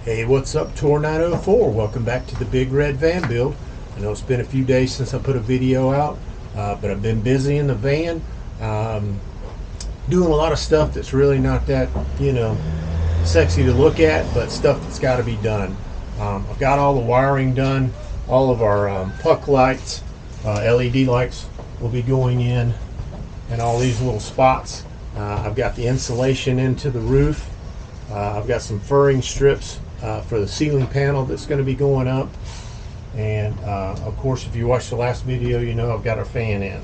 Hey, what's up, Tour 904? Welcome back to the Big Red Van Build. I know it's been a few days since I put a video out, but I've been busy in the van, doing a lot of stuff that's really not that, sexy to look at, but stuff that's got to be done. I've got all the wiring done. All of our puck lights, LED lights will be going in all these little spots. I've got the insulation into the roof. I've got some furring strips for the ceiling panel that's going to be going up, and of course, if you watched the last video, you know I've got our fan in.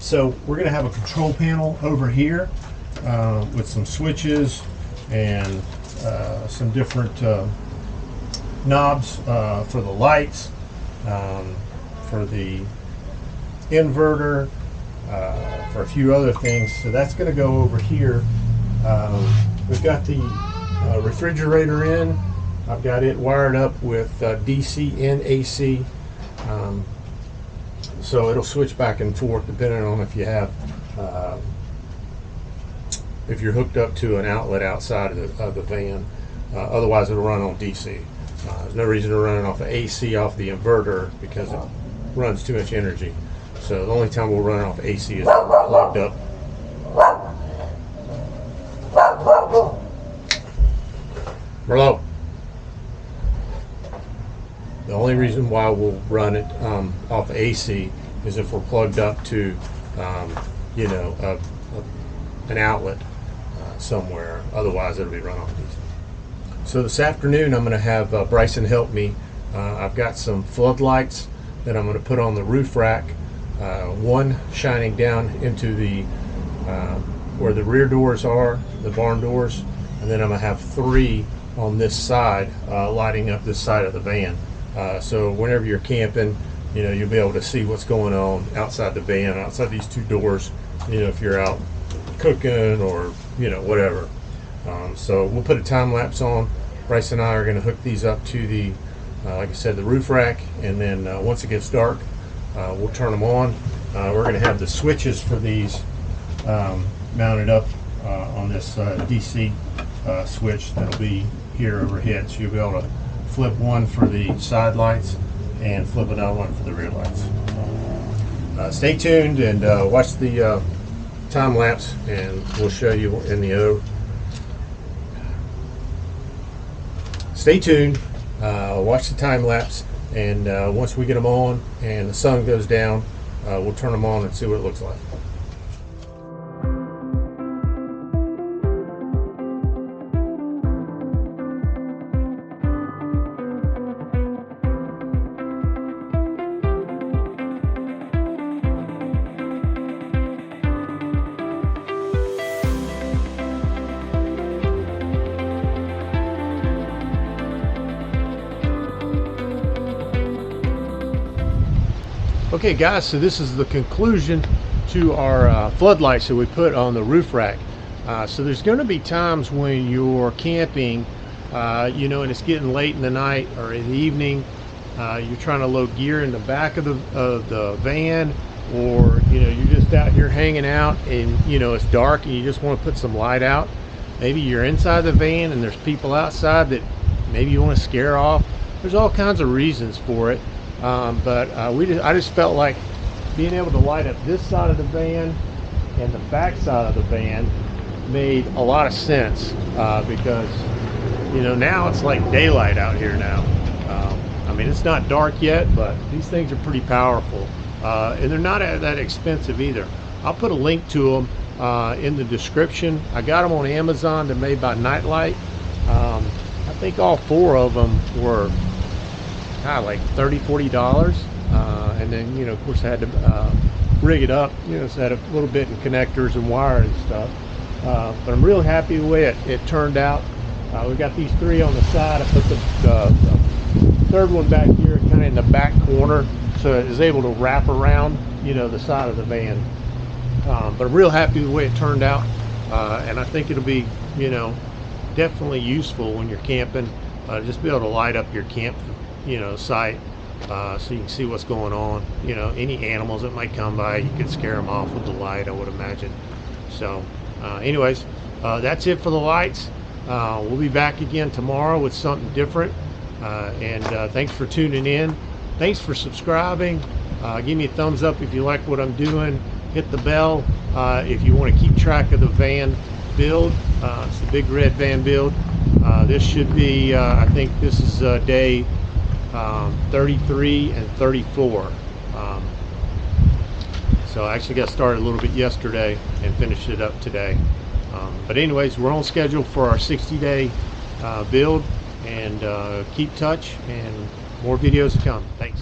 So we're going to have a control panel over here with some switches and some different knobs for the lights, for the inverter, for a few other things. So that's going to go over here. We've got the refrigerator in. I've got it wired up with DC and AC, so it'll switch back and forth depending on if you have if you're hooked up to an outlet outside of the van. Otherwise, it'll run on DC. There's no reason to run it off of AC off the inverter because it runs too much energy. So the only time we'll run it off AC is plugged up. Merlot. The only reason why we'll run it off AC is if we're plugged up to, an outlet somewhere. Otherwise, it'll be run off DC. So this afternoon, I'm going to have Bryson help me. I've got some floodlights that I'm going to put on the roof rack. One shining down into the where the rear doors are, the barn doors, and then I'm going to have three on this side, lighting up this side of the van. So whenever you're camping, you'll be able to see what's going on outside the van, outside these two doors, if you're out cooking or, whatever. So we'll put a time lapse on. Bryce and I are going to hook these up to the, like I said, the roof rack, and then once it gets dark, we'll turn them on. We're going to have the switches for these mounted up on this DC switch that'll be here overhead, so you'll be able to flip one for the side lights and flip another one for the rear lights. Stay tuned and watch the time lapse, and we'll show you in the other. Stay tuned, watch the time lapse, and once we get them on and the sun goes down, we'll turn them on and see what it looks like. Okay guys, so this is the conclusion to our floodlights that we put on the roof rack. So there's going to be times when you're camping, and it's getting late in the night or in the evening, you're trying to load gear in the back of the van, or you're just out here hanging out and it's dark and you just want to put some light out. Maybe you're inside the van and there's people outside that maybe you want to scare off. There's all kinds of reasons for it. I just felt like being able to light up this side of the van and the back side of the van made a lot of sense, because now it's like daylight out here now. I mean, it's not dark yet, but these things are pretty powerful, and they're not that expensive either. I'll put a link to them in the description. I got them on Amazon. They're made by Nightlight. I think all four of them were like $30–40, and then of course I had to rig it up, so I had a little bit in connectors and wire and stuff, but I'm real happy the way it turned out. We've got these three on the side. I put the third one back here kind of in the back corner, so it is able to wrap around the side of the van. But I'm real happy the way it turned out, and I think it'll be definitely useful when you're camping, just be able to light up your camp site, so you can see what's going on. Any animals that might come by, you could scare them off with the light, I would imagine. So anyways, that's it for the lights. We'll be back again tomorrow with something different. Thanks for tuning in. Thanks for subscribing. Give me a thumbs up if you like what I'm doing. Hit the bell if you want to keep track of the van build. It's the big red van build. This should be, I think this is day 33 and 34. So I actually got started a little bit yesterday and finished it up today. But anyways, we're on schedule for our 60-day build, and keep touch and more videos to come. Thanks.